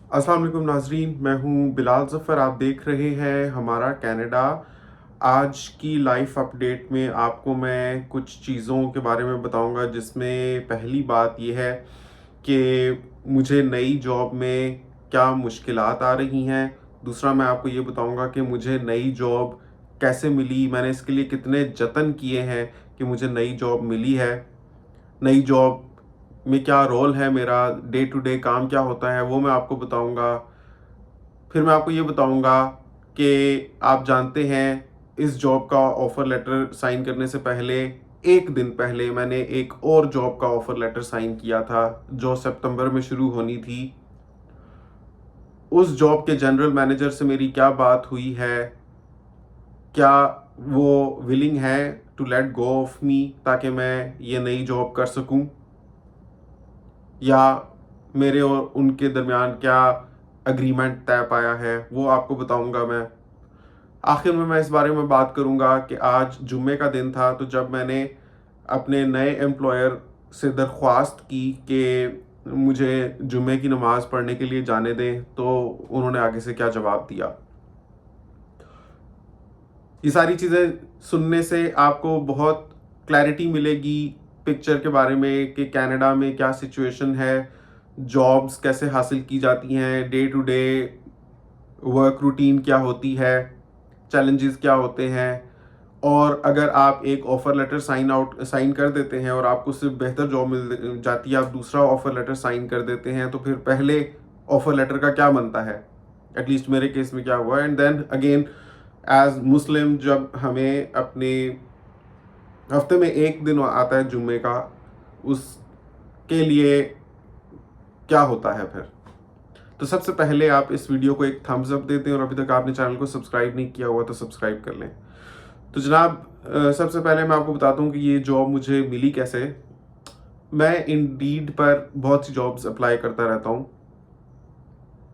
अस्सलाम वालेकुम नाजरीन, मैं हूँ बिलाल ज़फ़र। आप देख रहे हैं हमारा कनाडा। आज की लाइफ अपडेट में आपको मैं कुछ चीज़ों के बारे में बताऊंगा, जिसमें पहली बात यह है कि मुझे नई जॉब में क्या मुश्किलात आ रही हैं। दूसरा, मैं आपको ये बताऊंगा कि मुझे नई जॉब कैसे मिली, मैंने इसके लिए कितने जतन किए हैं कि मुझे नई जॉब मिली है। नई जॉब में क्या रोल है मेरा, डे टू डे काम क्या होता है, वो मैं आपको बताऊंगा। फिर मैं आपको ये बताऊंगा कि आप जानते हैं, इस जॉब का ऑफ़र लेटर साइन करने से पहले एक दिन पहले मैंने एक और जॉब का ऑफ़र लेटर साइन किया था, जो सितंबर में शुरू होनी थी। उस जॉब के जनरल मैनेजर से मेरी क्या बात हुई है, क्या वो विलिंग है to let go of me ताकि मैं ये नई जॉब कर सकूं, या मेरे और उनके दरमियान क्या एग्रीमेंट तय पाया है, वो आपको बताऊंगा मैं। आखिर में मैं इस बारे में बात करूंगा कि आज जुम्मे का दिन था, तो जब मैंने अपने नए एम्प्लॉयर से दरख्वास्त की कि मुझे जुम्मे की नमाज पढ़ने के लिए जाने दें, तो उन्होंने आगे से क्या जवाब दिया। ये सारी चीज़ें सुनने से आपको बहुत क्लैरिटी मिलेगी पिक्चर के बारे में कि कनाडा में क्या सिचुएशन है, जॉब्स कैसे हासिल की जाती हैं, day to day work routine क्या होती है, चैलेंजेस क्या होते हैं। और अगर आप एक ऑफ़र लेटर साइन कर देते हैं और आपको उससे बेहतर जॉब मिल जाती है, आप दूसरा ऑफ़र लेटर साइन कर देते हैं, तो फिर पहले ऑफ़र लेटर का क्या बनता है। एटलीस्ट मेरे केस में क्या हुआ। एंड देन अगेन, एज मुस्लिम, जब हमें अपने हफ्ते में एक दिन आता है जुम्मे का, उसके लिए क्या होता है फिर। तो सबसे पहले आप इस वीडियो को एक थम्स अप देते हैं, और अभी तक आपने चैनल को सब्सक्राइब नहीं किया हुआ तो सब्सक्राइब कर लें। तो जनाब, सबसे पहले मैं आपको बताता हूँ कि ये जॉब मुझे मिली कैसे। मैं इंडीड पर बहुत सी जॉब्स अप्लाई करता रहता हूँ।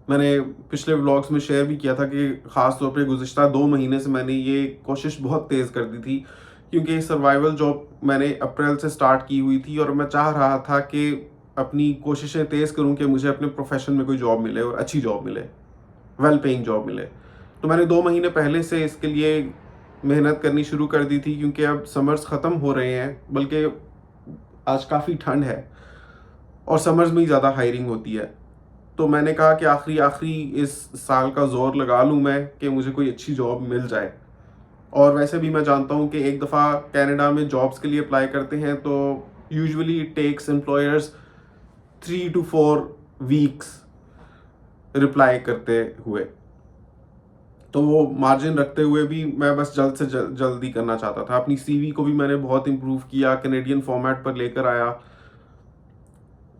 मैंने पिछले व्लॉग्स में शेयर भी किया था कि ख़ास तौर पे गुज़िश्ता 2 महीने से मैंने ये कोशिश बहुत तेज़ कर दी थी, क्योंकि सर्वाइवल जॉब मैंने अप्रैल से स्टार्ट की हुई थी, और मैं चाह रहा था कि अपनी कोशिशें तेज़ करूँ कि मुझे अपने प्रोफ़ेशन में कोई जॉब मिले, और अच्छी जॉब मिले, वेल पेइंग जॉब मिले। तो मैंने 2 महीने पहले से इसके लिए मेहनत करनी शुरू कर दी थी, क्योंकि अब समर्स ख़त्म हो रहे हैं, बल्कि आज काफ़ी ठंड है और समर्स में ही ज़्यादा हायरिंग होती है। तो मैंने कहा कि आखिरी आखिरी इस साल का ज़ोर लगा लूँ मैं कि मुझे कोई अच्छी जॉब मिल जाए। और वैसे भी मैं जानता हूँ कि एक दफ़ा कनाडा में जॉब्स के लिए अप्लाई करते हैं तो usually it takes employers 3 to 4 weeks reply करते हुए। तो वो मार्जिन रखते हुए भी मैं बस जल्द से जल्दी करना चाहता था। अपनी सीवी को भी मैंने बहुत इम्प्रूव किया, कनेडियन फॉर्मेट पर लेकर आया।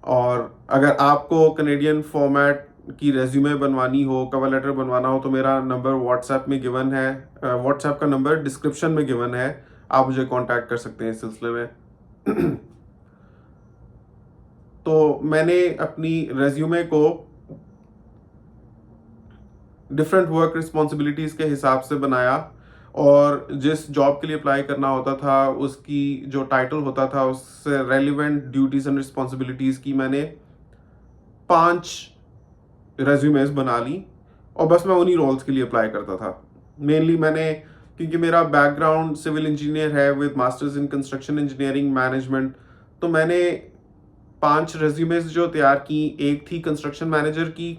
और अगर आपको कनेडियन फॉर्मेट की रेज्यूमे बनवानी हो, कवर लेटर बनवाना हो, तो मेरा नंबर व्हाट्सएप में गिवन है। व्हाट्सएप का नंबर डिस्क्रिप्शन में गिवन है, आप मुझे कांटेक्ट कर सकते हैं इस सिलसिले में। तो मैंने अपनी रेज्यूमे को डिफरेंट वर्क रिस्पॉन्सिबिलिटीज़ के हिसाब से बनाया, और जिस जॉब के लिए अप्लाई करना होता था उसकी जो टाइटल होता था उससे रेलिवेंट ड्यूटीज़ एंड रिस्पॉन्सिबिलिटीज़ की मैंने 5 रेज्यूमेस बना ली, और बस मैं उन्हीं रोल्स के लिए अप्लाई करता था। मेनली मैंने, क्योंकि मेरा बैकग्राउंड सिविल इंजीनियर है with masters in construction engineering management, तो मैंने 5 रेज्यूमेस जो तैयार की, एक थी कंस्ट्रक्शन मैनेजर की,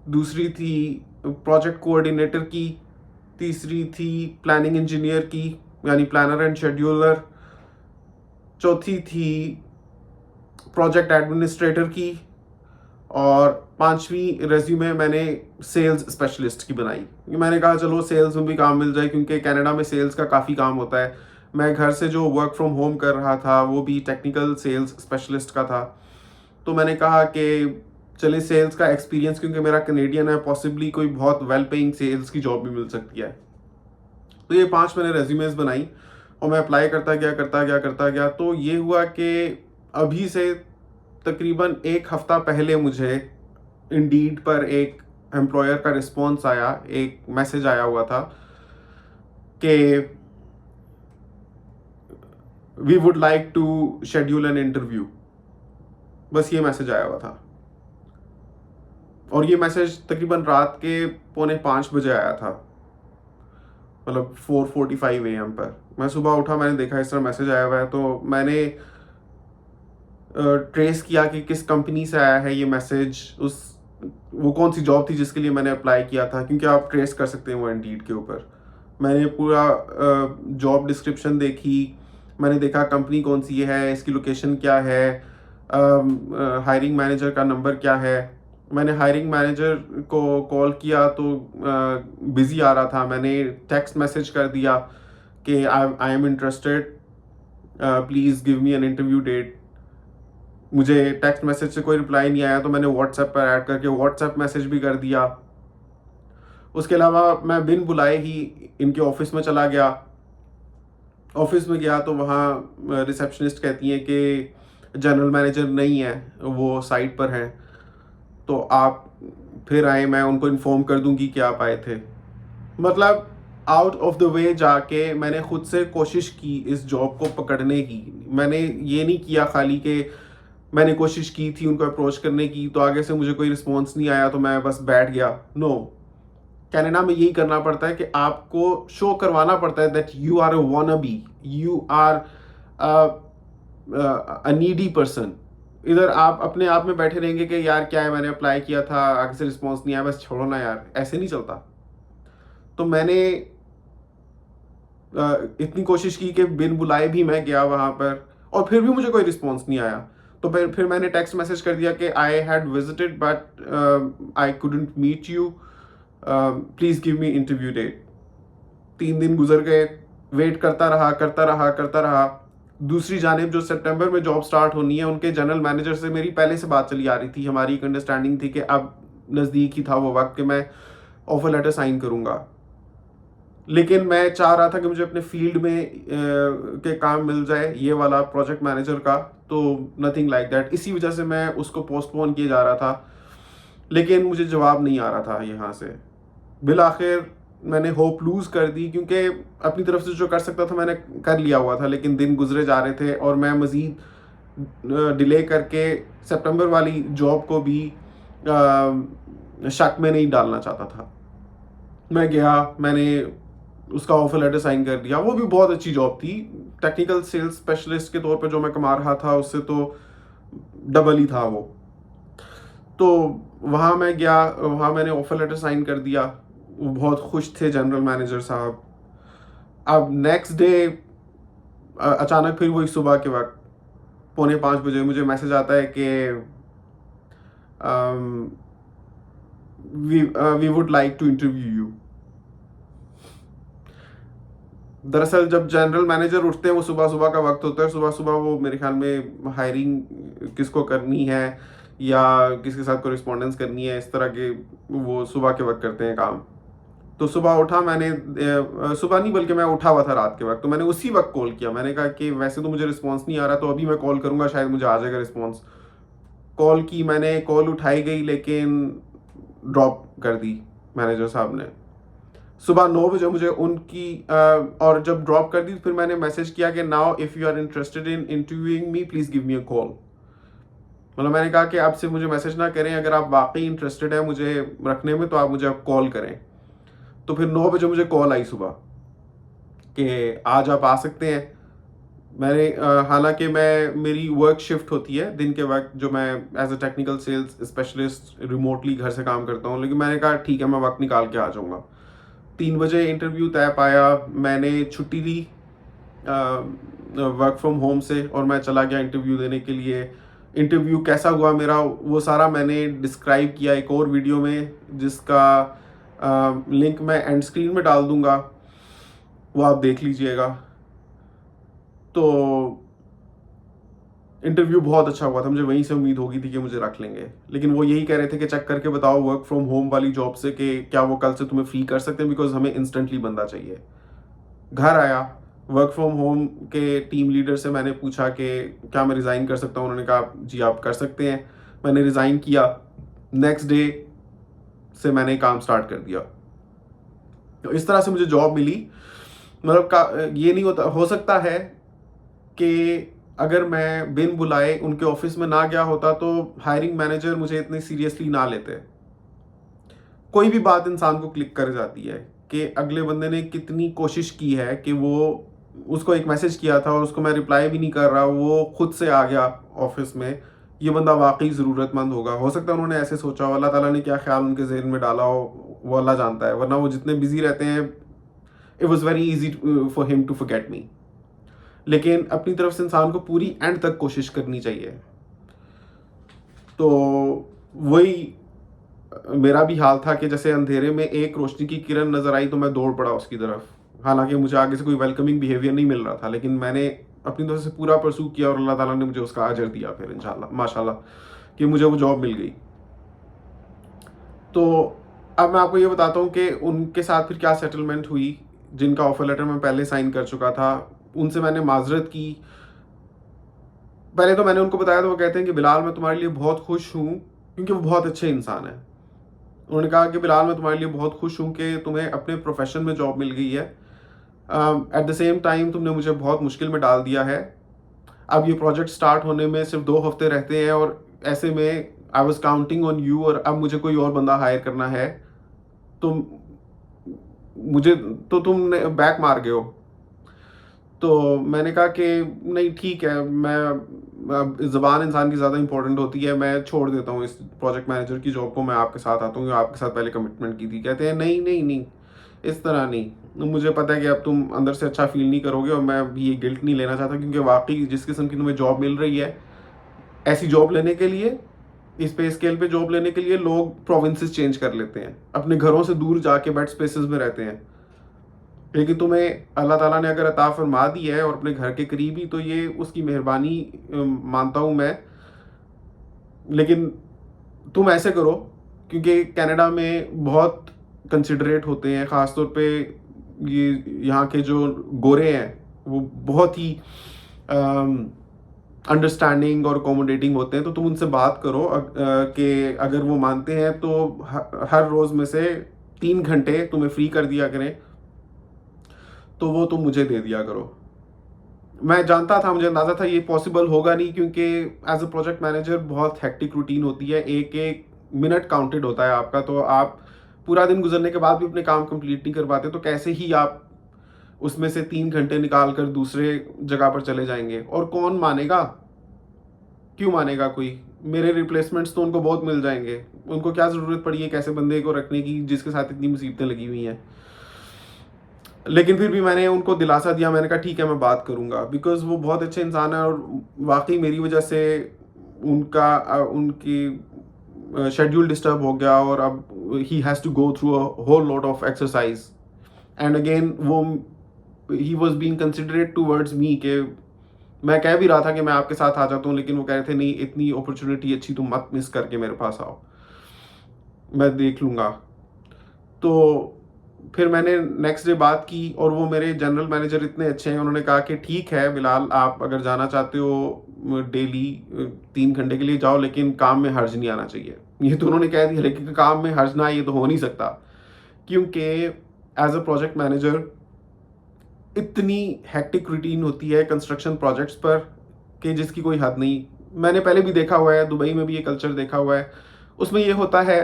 दूसरी थी प्रोजेक्ट कोऑर्डिनेटर की, तीसरी थी प्लानिंग इंजीनियर की, यानी प्लानर एंड शेड्यूलर, चौथी थी प्रोजेक्ट एडमिनिस्ट्रेटर की, और 5वीं रेज्यूमे मैंने सेल्स स्पेशलिस्ट की बनाई। मैंने कहा चलो सेल्स में भी काम मिल जाए, क्योंकि कनाडा में सेल्स का काफ़ी काम होता है। मैं घर से जो वर्क फ्रॉम होम कर रहा था वो भी टेक्निकल सेल्स स्पेशलिस्ट का था। तो मैंने कहा कि चले सेल्स का एक्सपीरियंस, क्योंकि मेरा कनेडियन है, पॉसिबली कोई बहुत वेल पेइंग सेल्स की जॉब भी मिल सकती है। तो ये 5 मैंने रेज्यूमेस बनाई, और मैं अप्लाई करता गया। तो ये हुआ कि अभी से तकरीबन 1 हफ्ता पहले मुझे इंडीड पर एक एम्प्लॉयर का रिस्पॉन्स आया, एक मैसेज आया हुआ था कि we would like to schedule an interview. बस ये मैसेज आया हुआ था। और ये मैसेज तकरीबन रात के 4:45 आया था, मतलब 4:45 AM पर। मैं सुबह उठा, मैंने देखा इस तरह मैसेज आया हुआ है, तो मैंने ट्रेस किया कि किस कंपनी से आया है ये मैसेज, वो कौन सी जॉब थी जिसके लिए मैंने अप्लाई किया था, क्योंकि आप ट्रेस कर सकते हैं वो इंडीड के ऊपर। मैंने पूरा जॉब डिस्क्रिप्शन देखी, मैंने देखा कंपनी कौन सी है, इसकी लोकेशन क्या है, हायरिंग मैनेजर का नंबर क्या है। मैंने हायरिंग मैनेजर को कॉल किया तो बिज़ी आ रहा था। मैंने टेक्स्ट मैसेज कर दिया कि I am interested, please give me an interview date. मुझे टेक्स्ट मैसेज से कोई रिप्लाई नहीं आया, तो मैंने व्हाट्सएप पर ऐड करके व्हाट्सएप मैसेज भी कर दिया। उसके अलावा मैं बिन बुलाए ही इनके ऑफिस में चला गया। ऑफिस में गया तो वहाँ रिसेप्शनिस्ट कहती हैं कि जनरल मैनेजर नहीं है, वो साइट पर हैं, तो आप फिर आए, मैं उनको इन्फॉर्म कर दूंगी कि आप आए थे। मतलब आउट ऑफ द वे जाके मैंने खुद से कोशिश की इस जॉब को पकड़ने की। मैंने ये नहीं किया खाली कि मैंने कोशिश की थी उनको अप्रोच करने की, तो आगे से मुझे कोई रिस्पॉन्स नहीं आया तो मैं बस बैठ गया। नो, कनाडा में यही करना पड़ता है कि आपको शो करवाना पड़ता है that you are a wannabe, you are a needy person. इधर आप अपने आप में बैठे रहेंगे कि यार क्या है, मैंने अप्लाई किया था, आगे से रिस्पॉन्स नहीं आया, बस छोड़ो ना यार, ऐसे नहीं चलता। तो मैंने इतनी कोशिश की कि बिन बुलाए भी मैं गया वहाँ पर, और फिर भी मुझे कोई रिस्पॉन्स नहीं आया। तो फिर मैंने टेक्स्ट मैसेज कर दिया कि I had visited but I couldn't meet you, please give me interview date. 3 दिन गुजर गए, वेट करता रहा करता रहा करता रहा। दूसरी जानिब जो सितंबर में जॉब स्टार्ट होनी है, उनके जनरल मैनेजर से मेरी पहले से बात चली आ रही थी। हमारी एक अंडरस्टैंडिंग थी कि अब नज़दीक ही था वो वक्त कि मैं ऑफर लेटर साइन करूँगा। लेकिन मैं चाह रहा था कि मुझे अपने फील्ड में के काम मिल जाए, ये वाला प्रोजेक्ट मैनेजर का, तो नथिंग लाइक दैट। इसी वजह से मैं उसको पोस्टपोन किए जा रहा था, लेकिन मुझे जवाब नहीं आ रहा था यहाँ से। बिल आखिर मैंने होप लूज़ कर दी, क्योंकि अपनी तरफ से जो कर सकता था मैंने कर लिया हुआ था, लेकिन दिन गुजरे जा रहे थे और मैं मज़ीद डिले करके सितंबर वाली जॉब को भी शक में नहीं डालना चाहता था। मैं गया, मैंने उसका ऑफर लेटर साइन कर दिया। वो भी बहुत अच्छी जॉब थी, टेक्निकल सेल्स स्पेशलिस्ट के तौर पे जो मैं कमा रहा था उससे तो डबल ही था वो। तो वहाँ मैं गया, वहाँ मैंने ऑफर लेटर साइन कर दिया। वो बहुत खुश थे जनरल मैनेजर साहब। अब नेक्स्ट डे अचानक फिर वही सुबह के वक्त 4:45 मुझे मैसेज आता है कि we would like to interview you. दरअसल जब जनरल मैनेजर उठते हैं वो सुबह सुबह का वक्त होता है, सुबह सुबह वो मेरे ख्याल में हायरिंग किसको करनी है या किसके साथ कोरिस्पोंडेंस करनी है, इस तरह के वो सुबह के वक्त करते हैं काम। तो सुबह उठा मैंने, सुबह नहीं बल्कि मैं उठा हुआ था रात के वक्त, तो मैंने उसी वक्त कॉल किया। मैंने कहा कि वैसे तो मुझे रिस्पॉन्स नहीं आ रहा, तो अभी मैं कॉल करूँगा शायद मुझे आ जाएगा रिस्पॉन्स। कॉल की मैंने, कॉल उठाई गई लेकिन ड्रॉप कर दी मैनेजर साहब ने। सुबह 9 मुझे उनकी और जब ड्रॉप कर दी फिर मैंने मैसेज किया कि now if you are interested in interviewing me please give me a call. मतलब मैंने कहा कि आप सिर्फ मुझे मैसेज ना करें, अगर आप वाकई इंटरेस्टेड है मुझे रखने में तो आप मुझे अब कॉल करें। तो फिर 9 मुझे कॉल आई सुबह कि आज आप आ सकते हैं। मैंने हालांकि मेरी वर्क शिफ्ट होती है दिन के वक्त, जो मैं as a technical sales specialist remotely घर से काम करता हूँ, लेकिन मैंने कहा ठीक है मैं वक्त निकाल के आ जाऊँगा। 3 इंटरव्यू तय पाया, मैंने छुट्टी ली वर्क फ्रॉम होम से और मैं चला गया इंटरव्यू देने के लिए। इंटरव्यू कैसा हुआ मेरा वो सारा मैंने डिस्क्राइब किया एक और वीडियो में, जिसका लिंक मैं एंड स्क्रीन में डाल दूंगा, वो आप देख लीजिएगा। तो इंटरव्यू बहुत अच्छा हुआ था, मुझे वहीं से उम्मीद होगी थी कि मुझे रख लेंगे, लेकिन वो यही कह रहे थे कि चेक करके बताओ वर्क फ्रॉम होम वाली जॉब से कि क्या वो कल से तुम्हें फ्री कर सकते हैं, बिकॉज हमें इंस्टेंटली बंदा चाहिए। घर आया, वर्क फ्रॉम होम के टीम लीडर से मैंने पूछा कि क्या मैं रिज़ाइन कर सकता हूँ, उन्होंने कहा जी आप कर सकते हैं। मैंने रिज़ाइन किया, नेक्स्ट डे से मैंने काम स्टार्ट कर दिया। तो इस तरह से मुझे जॉब मिली। मतलब ये नहीं होता, हो सकता है कि अगर मैं बिन बुलाए उनके ऑफिस में ना गया होता तो हायरिंग मैनेजर मुझे इतनी सीरियसली ना लेते। कोई भी बात इंसान को क्लिक कर जाती है कि अगले बंदे ने कितनी कोशिश की है कि वो उसको एक मैसेज किया था और उसको मैं रिप्लाई भी नहीं कर रहा, वो खुद से आ गया ऑफिस में, ये बंदा वाकई ज़रूरतमंद होगा। हो सकता है उन्होंने ऐसे सोचा हो, अल्लाह ताला ने क्या ख्याल उनके जहन में डाला हो, वो अल्लाह जानता है, वरना वो जितने बिजी रहते हैं it was very easy for him to forget me. लेकिन अपनी तरफ से इंसान को पूरी एंड तक कोशिश करनी चाहिए। तो वही मेरा भी हाल था कि जैसे अंधेरे में एक रोशनी की किरण नजर आई तो मैं दौड़ पड़ा उसकी तरफ। हालांकि मुझे आगे से कोई वेलकमिंग बिहेवियर नहीं मिल रहा था, लेकिन मैंने अपनी तरफ से पूरा परसू किया और अल्लाह ताला ने मुझे उसका अजर दिया फिर इंशाल्लाह माशाल्लाह कि मुझे वो जॉब मिल गई। तो अब मैं आपको ये बताता हूँ कि उनके साथ फिर क्या सेटलमेंट हुई। जिनका ऑफर लेटर मैं पहले साइन कर चुका था उनसे मैंने माजरत की। पहले तो मैंने उनको बताया तो वो कहते हैं कि बिलाल मैं तुम्हारे लिए बहुत खुश हूँ, क्योंकि वो बहुत अच्छे इंसान है। उन्होंने कहा कि बिलाल मैं तुम्हारे लिए बहुत खुश हूँ कि तुम्हें अपने प्रोफेशन में जॉब मिल गई है। एट द सेम टाइम तुमने मुझे बहुत मुश्किल में डाल दिया है। अब ये प्रोजेक्ट स्टार्ट होने में सिर्फ 2 हफ्ते रहते हैं और ऐसे में I was counting on you, और अब मुझे कोई और बंदा हायर करना है तो मुझे तो तुमने बैक मार गए हो। तो मैंने कहा कि नहीं ठीक है, मैं ज़बान इंसान की ज़्यादा इंपॉर्टेंट होती है, मैं छोड़ देता हूँ इस प्रोजेक्ट मैनेजर की जॉब को, मैं आपके साथ आता हूँ, आपके साथ पहले कमिटमेंट की थी। कहते हैं नहीं नहीं नहीं, इस तरह नहीं, मुझे पता है कि अब तुम अंदर से अच्छा फील नहीं करोगे और मैं भी ये गिल्ट नहीं लेना चाहता, क्योंकि वाकई जिस किस्म की तुम्हें जॉब मिल रही है, ऐसी जॉब लेने के लिए, इस पे स्केल पे जॉब लेने के लिए लोग प्रोविंसेस चेंज कर लेते हैं, अपने घरों से दूर जाके बेड स्पेसेस में रहते हैं। लेकिन तुम्हें अल्लाह ताला ने अगर अता फरमा दी है और अपने घर के करीब ही, तो ये उसकी मेहरबानी मानता हूँ मैं। लेकिन तुम ऐसे करो, क्योंकि कनाडा में बहुत कंसिडरेट होते हैं, ख़ासतौर पे ये यहाँ के जो गोरे हैं वो बहुत ही अंडरस्टैंडिंग और अकोमोडेटिंग होते हैं। तो तुम उनसे बात करो कि अगर वो मानते हैं तो हर रोज़ में से 3 घंटे तुम्हें फ्री कर दिया करें, तो वो तुम मुझे दे दिया करो। मैं जानता था, मुझे अंदाज़ा था ये पॉसिबल होगा नहीं, क्योंकि एज अ प्रोजेक्ट मैनेजर बहुत हेक्टिक रूटीन होती है, एक एक मिनट काउंटेड होता है आपका। तो आप पूरा दिन गुजरने के बाद भी अपने काम कंप्लीट नहीं कर पाते, तो कैसे ही आप उसमें से 3 घंटे निकाल कर दूसरे जगह पर चले जाएंगे। और कौन मानेगा, क्यों मानेगा कोई? मेरे रिप्लेसमेंट्स तो उनको बहुत मिल जाएंगे, उनको क्या ज़रूरत पड़ी है एक ऐसे बंदे को रखने की जिसके साथ इतनी मुसीबतें लगी हुई हैं। लेकिन फिर भी मैंने उनको दिलासा दिया, मैंने कहा ठीक है मैं बात करूंगा, बिकॉज वो बहुत अच्छे इंसान है और वाकई मेरी वजह से उनकी शेड्यूल डिस्टर्ब हो गया और अब he has to go through a whole lot of exercise. And again वो he was being considerate towards me के मैं कह भी रहा था कि मैं आपके साथ आ जाता हूँ, लेकिन वो कह रहे थे नहीं, इतनी अपॉर्चुनिटी अच्छी तुम मत मिस करके मेरे पास आओ, मैं देख लूँगा। तो फिर मैंने नेक्स्ट डे बात की और वो मेरे जनरल मैनेजर इतने अच्छे हैं, उन्होंने कहा कि ठीक है बिलाल, आप अगर जाना चाहते हो डेली 3 घंटे के लिए जाओ, लेकिन काम में हर्ज नहीं आना चाहिए। ये तो उन्होंने कह दिया, लेकिन काम में हर्ज ना आए ये तो हो नहीं सकता, क्योंकि एज अ प्रोजेक्ट मैनेजर इतनी हेक्टिक रूटीन होती है कंस्ट्रक्शन प्रोजेक्ट्स पर कि जिसकी कोई हद नहीं। मैंने पहले भी देखा हुआ है, दुबई में भी ये कल्चर देखा हुआ है। उसमें ये होता है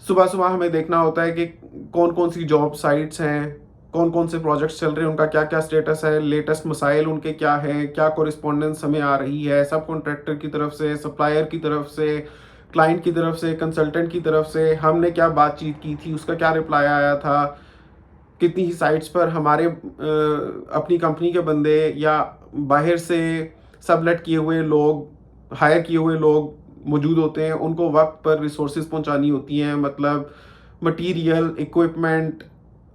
सुबह सुबह हमें देखना होता है कि कौन कौन सी जॉब साइट्स हैं, कौन कौन से प्रोजेक्ट्स चल रहे हैं, उनका क्या क्या स्टेटस है, लेटेस्ट मसाइल उनके क्या हैं, क्या कॉरिस्पॉन्डेंस हमें आ रही है सब कॉन्ट्रैक्टर की तरफ से, सप्लायर की तरफ से, क्लाइंट की तरफ से, कंसल्टेंट की तरफ से, हमने क्या बातचीत की थी, उसका क्या रिप्लाई आया था, कितनी ही साइट्स पर हमारे अपनी कंपनी के बंदे या बाहर से सबलेट किए हुए लोग, हायर किए हुए लोग मौजूद होते हैं, उनको वक्त पर रिसोर्सेज पहुंचानी होती हैं, मतलब मटेरियल, इक्विपमेंट,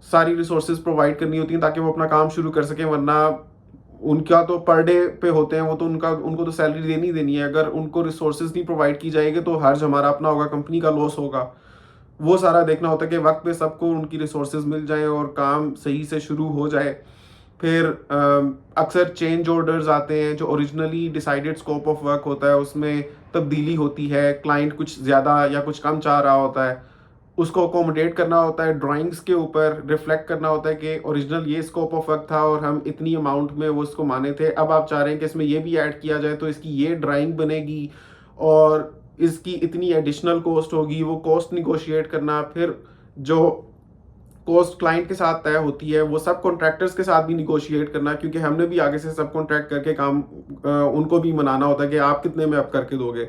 सारी रिसोर्सेज प्रोवाइड करनी होती हैं ताकि वो अपना काम शुरू कर सकें। वरना उनका तो पर डे पे होते हैं, वो तो उनको तो सैलरी देनी ही देनी है। अगर उनको रिसोर्सेज नहीं प्रोवाइड की जाएगी तो हर्ज हमारा अपना होगा, कंपनी का लॉस होगा। वो सारा देखना होता है कि वक्त पे सबको उनकी रिसोर्सेज मिल जाए और काम सही से शुरू हो जाए। फिर अक्सर चेंज ऑर्डर्स आते हैं, जो originally decided scope of work होता है उसमें तब्दीली होती है, क्लाइंट कुछ ज़्यादा या कुछ कम चाह रहा होता है, उसको अकोमोडेट करना होता है, ड्राइंग्स के ऊपर रिफ्लेक्ट करना होता है कि ओरिजिनल ये स्कोप ऑफ वर्क था और हम इतनी अमाउंट में वो उसको माने थे, अब आप चाह रहे हैं कि इसमें ये भी ऐड किया जाए तो इसकी ये ड्राइंग बनेगी और इसकी इतनी एडिशनल कॉस्ट होगी, वो कॉस्ट निगोशिएट करना। फिर जो कॉस्ट क्लाइंट के साथ तय होती है वो सब कॉन्ट्रैक्टर्स के साथ भी निगोशिएट करना, क्योंकि हमने भी आगे से सब कॉन्ट्रैक्ट करके काम उनको भी मनाना होता है कि आप कितने में अप करके दोगे,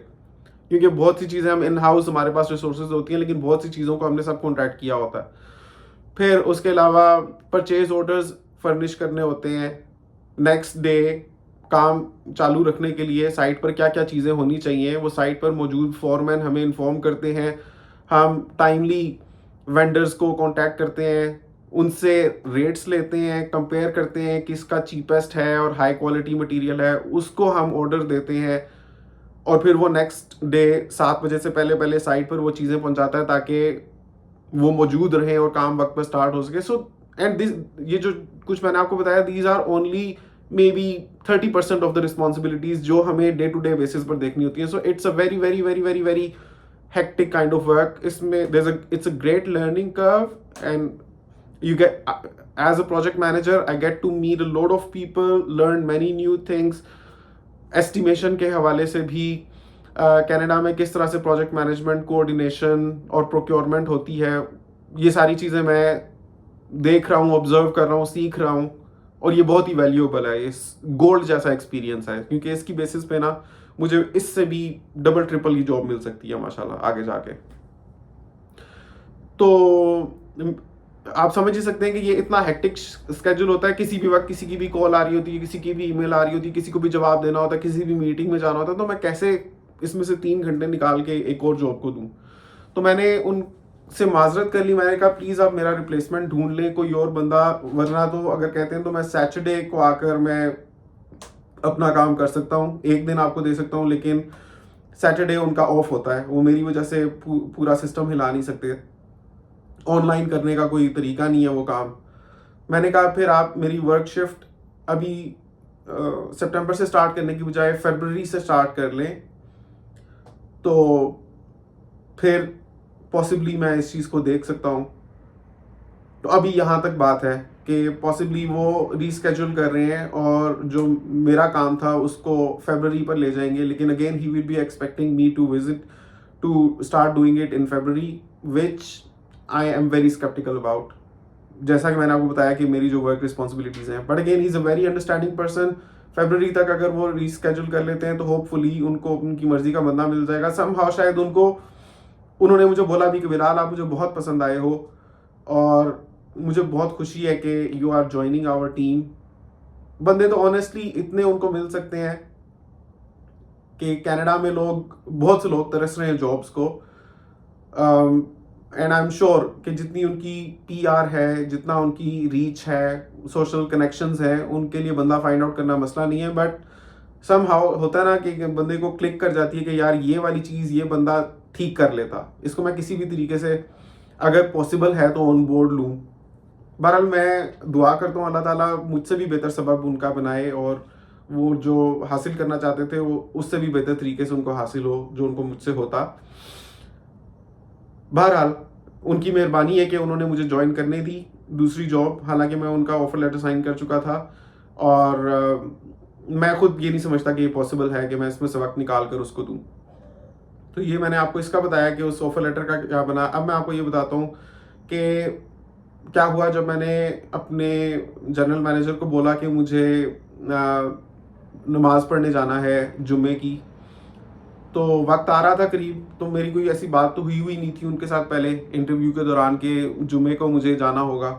क्योंकि बहुत सी चीज़ें हम इन हाउस हमारे पास रिसोर्सेज होती हैं, लेकिन बहुत सी चीज़ों को हमने सब कॉन्ट्रैक्ट किया होता है। फिर उसके अलावा परचेज ऑर्डर्स फर्निश करने होते हैं। नेक्स्ट डे काम चालू रखने के लिए साइट पर क्या क्या चीज़ें होनी चाहिए वो साइट पर मौजूद फॉरमैन हमें इन्फॉर्म करते हैं। हम टाइमली वेंडर्स को कांटेक्ट करते हैं, उनसे रेट्स लेते हैं, कंपेयर करते हैं किसका चीपेस्ट है और हाई क्वालिटी मटेरियल है, उसको हम ऑर्डर देते हैं और फिर वो नेक्स्ट डे 7 बजे से पहले पहले साइट पर वो चीज़ें पहुंचाता है ताकि वो मौजूद रहें और काम वक्त पर स्टार्ट हो सके। सो एंड दिस, ये जो कुछ मैंने आपको बताया, these are only may be 30% of the responsibilities जो हमें डे टू डे बेसिस पर देखनी होती है। So it's a very very very very very hectic kind of work. It's a great learning curve, and you get, as a project manager I get to meet a lot of people, learn many new things. Estimation के हवाले से भी Canada में किस तरह से project management, coordination और procurement होती है, ये सारी चीज़ें मैं देख रहा हूँ, ऑब्जर्व कर रहा हूँ, सीख रहा हूँ, और ये बहुत ही वैल्यूएबल है। इस गोल्ड जैसा एक्सपीरियंस है, क्योंकि इसकी बेसिस पे ना मुझे इससे भी डबल ट्रिपल की जॉब मिल सकती है माशाल्लाह आगे जाके। तो आप समझ ही सकते हैं कि ये इतना हेक्टिक स्केड्यूल होता है, किसी भी वक्त किसी की भी कॉल आ रही होती है, किसी की भी ईमेल आ रही होती है, किसी को भी जवाब देना होता है, किसी भी मीटिंग में जाना होता है, तो मैं कैसे इसमें से 3 घंटे निकाल के एक और जॉब को दूं। तो मैंने उनसे माजरत कर ली, मैंने कहा प्लीज़ आप मेरा रिप्लेसमेंट ढूंढ लें कोई और बंदा, वरना तो अगर कहते हैं तो मैं सैटरडे को आकर मैं अपना काम कर सकता हूँ, एक दिन आपको दे सकता हूँ, लेकिन सैटरडे उनका ऑफ होता है, वो मेरी वजह से पूरा सिस्टम हिला नहीं सकते, ऑनलाइन करने का कोई तरीका नहीं है वो काम। मैंने कहा फिर आप मेरी वर्क शिफ्ट अभी सितंबर से स्टार्ट करने की बजाय फरवरी से स्टार्ट कर लें, तो फिर पॉसिबली मैं इस चीज़ को देख सकता हूँ। तो अभी यहाँ तक बात है कि पॉसिबली वो रीस्केड्यूल कर रहे हैं और जो मेरा काम था उसको फरवरी पर ले जाएंगे, लेकिन again he will be expecting me to visit to start doing it in February, which I am very sceptical about. जैसा कि मैंने आपको बताया कि मेरी जो वर्क रिस्पॉन्सिबिलिटीज़ हैं, but again he is a very understanding person. फरवरी तक अगर वो रीस्केड्यूल कर लेते हैं तो होपफुली उनको उनकी मर्जी का बंदा मिल जाएगा। समहाउ शायद उन्होंने मुझे बोला भी कि बिलाल आप मुझे बहुत पसंद आए हो और मुझे बहुत खुशी है कि you are joining our team. बंदे तो ऑनेस्टली इतने उनको मिल सकते हैं कि कनाडा में बहुत से लोग तरस रहे हैं जॉब्स को, एंड आई एम श्योर कि जितनी उनकी पीआर है, जितना उनकी रीच है, सोशल कनेक्शंस हैं, उनके लिए बंदा फाइंड आउट करना मसला नहीं है। बट समहाउ होता है ना कि बंदे को क्लिक कर जाती है कि यार ये वाली चीज़ ये बंदा ठीक कर लेता, इसको मैं किसी भी तरीके से अगर पॉसिबल है तो ऑन बोर्ड लूँ। बहरहाल मैं दुआ करता हूँ अल्लाह ताला मुझसे भी बेहतर सबब उनका बनाए और वो जो हासिल करना चाहते थे वो उससे भी बेहतर तरीके से उनको हासिल हो जो उनको मुझसे होता। बहरहाल उनकी मेहरबानी है कि उन्होंने मुझे ज्वाइन करने दी दूसरी जॉब, हालांकि मैं उनका ऑफर लेटर साइन कर चुका था और मैं खुद ये नहीं समझता कि ये पॉसिबल है कि मैं इसमें से वक्त निकाल कर उसको दूँ। तो ये मैंने आपको इसका बताया कि उस ऑफर लेटर का क्या बना। अब मैं आपको ये बताता हूँ कि क्या हुआ जब मैंने अपने जनरल मैनेजर को बोला कि मुझे नमाज पढ़ने जाना है जुम्मे की। तो वक्त आ रहा था करीब, तो मेरी कोई ऐसी बात तो हुई नहीं थी उनके साथ पहले इंटरव्यू के दौरान कि जुम्मे को मुझे जाना होगा,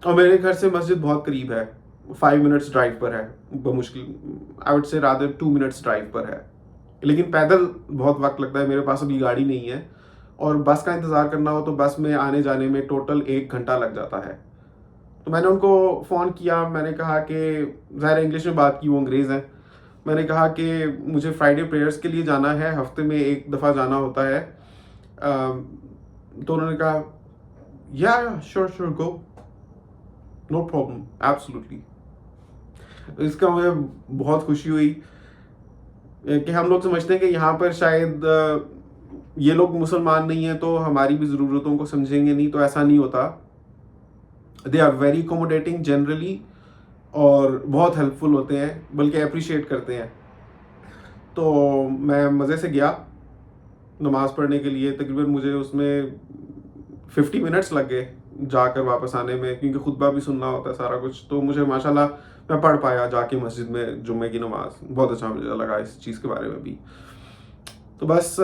और मेरे घर से मस्जिद बहुत करीब है, 5 मिनट्स ड्राइव पर है, बमुश्किल I would say rather 2 minutes drive पर है, लेकिन पैदल बहुत वक्त लगता है। मेरे पास अभी गाड़ी नहीं है और बस का इंतज़ार करना हो तो बस में आने जाने में टोटल 1 घंटा लग जाता है। तो मैंने उनको फ़ोन किया, मैंने कहा कि ज़ाहिर इंग्लिश में बात की, वो अंग्रेज़ हैं। मैंने कहा कि मुझे फ्राइडे प्रेयर्स के लिए जाना है, हफ्ते में 1 दफ़ा जाना होता है। तो उन्होंने कहा yeah sure go, no problem, absolutely. इसका मुझे बहुत खुशी हुई कि हम लोग समझते हैं कि यहाँ पर शायद ये लोग मुसलमान नहीं है तो हमारी भी ज़रूरतों को समझेंगे नहीं, तो ऐसा नहीं होता। They are very accommodating generally और बहुत हेल्पफुल होते हैं, बल्कि अप्रिशिएट करते हैं। तो मैं मज़े से गया नमाज़ पढ़ने के लिए, तकरीबन मुझे उसमें 50 मिनट्स लग गए जाकर वापस आने में, क्योंकि खुतबा भी सुनना होता है सारा कुछ। तो मुझे माशाल्लाह मैं पढ़ पाया जाके मस्जिद में जुम्मे की नमाज, बहुत अच्छा मुझे लगा इस चीज़ के बारे में भी। तो बस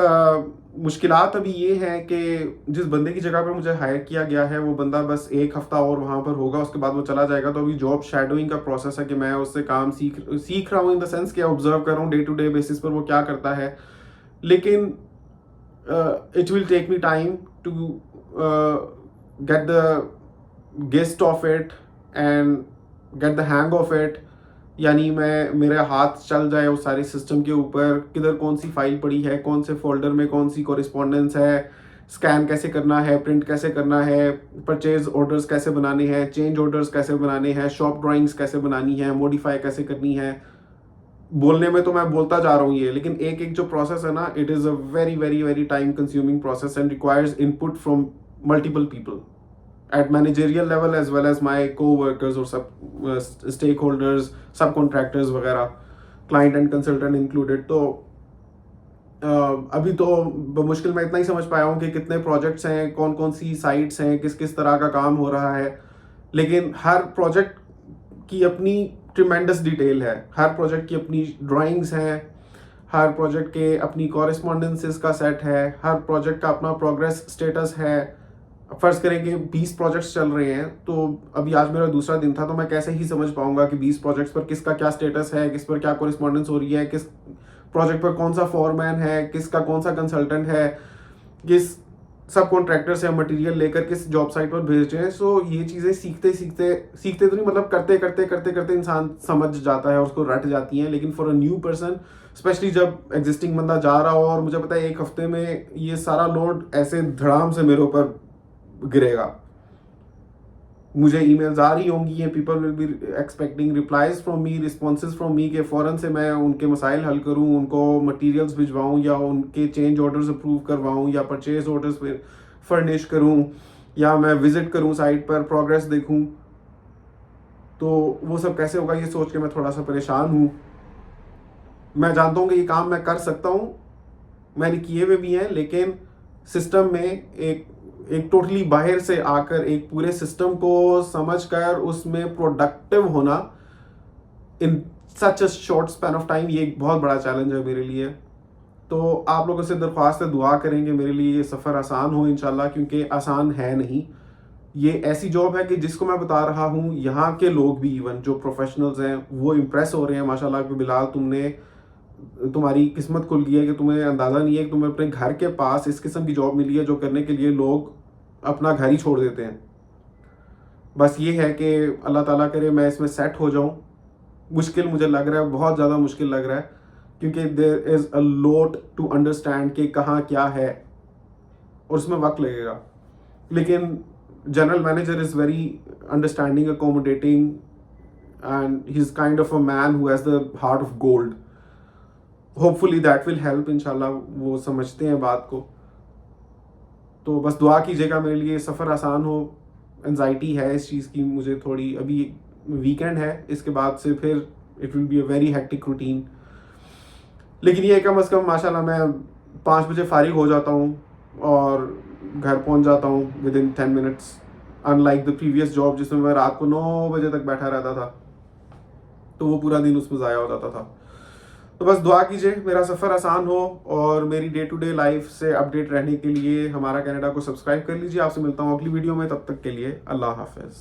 मुश्किलात अभी ये हैं कि जिस बंदे की जगह पे मुझे हायर किया गया है वो बंदा बस 1 हफ्ता और वहाँ पर होगा, उसके बाद वो चला जाएगा। तो अभी जॉब शैडोइंग का प्रोसेस है कि मैं उससे काम सीख रहा हूँ, इन द सेंस कि ऑब्जर्व कर रहा हूँ डे टू डे बेसिस पर वो क्या करता है। लेकिन it will take me time to get the gist of it and get the hang of it. यानी मेरे हाथ चल जाए उस सारे सिस्टम के ऊपर, किधर कौन सी फाइल पड़ी है, कौन से फोल्डर में कौन सी कॉरिस्पॉन्डेंस है, स्कैन कैसे करना है, प्रिंट कैसे करना है, परचेज ऑर्डर्स कैसे बनाने हैं, चेंज ऑर्डर्स कैसे बनाने हैं, शॉप ड्राइंग्स कैसे बनानी है, मॉडिफाई कैसे करनी है। बोलने में तो मैं बोलता जा रहा हूँ ये, लेकिन एक एक जो प्रोसेस है ना, it is a very very very time consuming process and requires input from multiple people at managerial level as well as my co-workers और सब stakeholders, subcontractors वगैरह, client and consultant included। तो अभी तो बमुश्किल मैं इतना ही समझ पाया हूँ कि कितने प्रोजेक्ट्स हैं, कौन कौन सी साइट्स हैं, किस किस तरह का काम हो रहा है। लेकिन हर प्रोजेक्ट की अपनी ट्रिमेंडस डिटेल है, हर प्रोजेक्ट की अपनी ड्राइंग्स हैं, हर प्रोजेक्ट के अपनी कॉरेस्पॉन्डेंसेस का सेट है, हर प्रोजेक्ट का अपना प्रोग्रेस स्टेटस है। फर्ज करें कि 20 प्रोजेक्ट्स चल रहे हैं, तो अभी आज मेरा दूसरा दिन था, तो मैं कैसे ही समझ पाऊंगा कि 20 प्रोजेक्ट्स पर किसका क्या स्टेटस है, किस पर क्या कॉरेस्पॉन्डेंस हो रही है, किस प्रोजेक्ट पर कौन सा फॉरमैन है, किसका कौन सा कंसल्टेंट है, किस सब कॉन्ट्रैक्टर से मटेरियल लेकर किस जॉब साइट पर भेज रहे हैं। सो ये चीज़ें सीखते तो नहीं, मतलब करते करते करते करते इंसान समझ जाता है और उसको रट जाती हैं। लेकिन for a new person, specially जब एग्जिस्टिंग बंदा जा रहा हो और मुझे पता है 1 हफ्ते में ये सारा लोड ऐसे धड़ाम से मेरे ऊपर गिरेगा, मुझे ईमेल्स आ रही होंगी, ये people will be expecting replies from me, responses from me, के फ़ौरन से मैं उनके मसाइल हल करूं, उनको मटेरियल्स भिजवाऊं या उनके चेंज ऑर्डर्स अप्रूव करवाऊं या परचेज ऑर्डर्स फर्निश करूं या मैं विजिट करूं साइट पर, प्रोग्रेस देखूं। तो वो सब कैसे होगा ये सोच के मैं थोड़ा सा परेशान हूँ। मैं जानता हूँ कि ये काम मैं कर सकता हूँ, मैंने किए हुए भी हैं, लेकिन सिस्टम में एक टोटली बाहर से आकर एक पूरे सिस्टम को समझकर उसमें प्रोडक्टिव होना in such a short span of time, ये एक बहुत बड़ा चैलेंज है मेरे लिए। तो आप लोगों से दरख्वास्त है, दुआ करेंगे मेरे लिए ये सफ़र आसान हो इंशाल्लाह, क्योंकि आसान है नहीं। ये ऐसी जॉब है कि जिसको मैं बता रहा हूँ, यहाँ के लोग भी इवन जो प्रोफेशनल्स हैं वो इम्प्रेस हो रहे हैं माशाल्लाह कि बिलाल तुम्हारी किस्मत खुल गई है, कि तुम्हें अंदाज़ा नहीं है कि तुम्हें अपने घर के पास इस किस्म की जॉब मिली है जो करने के लिए लोग अपना घर ही छोड़ देते हैं। बस ये है कि अल्लाह ताला करे मैं इसमें सेट हो जाऊं। मुश्किल मुझे लग रहा है, बहुत ज़्यादा मुश्किल लग रहा है, क्योंकि there is a lot to understand कि कहाँ क्या है और उसमें वक्त लगेगा। लेकिन general manager is very understanding, accommodating and he is kind of a man who has the heart of gold. Hopefully that will help, इंशाल्लाह वो समझते हैं बात को। तो बस दुआ कीजिएगा मेरे लिए सफ़र आसान हो। एंजाइटी है इस चीज़ की मुझे थोड़ी, अभी वीकेंड है, इसके बाद से फिर it will be a very hectic routine. लेकिन ये कम अज़ कम माशाल्लाह मैं 5 बजे फारिग हो जाता हूँ और घर पहुँच जाता हूँ with in 10 minutes, unlike the previous job जिसमें मैं रात को 9 बजे तक बैठा रहता था, तो वो पूरा दिन उसमें ज़ाया हो जाता था। तो बस दुआ कीजिए मेरा सफ़र आसान हो, और मेरी डे टू डे लाइफ से अपडेट रहने के लिए हमारा कनाडा को सब्सक्राइब कर लीजिए। आपसे मिलता हूँ अगली वीडियो में, तब तक के लिए अल्लाह हाफ़िज़।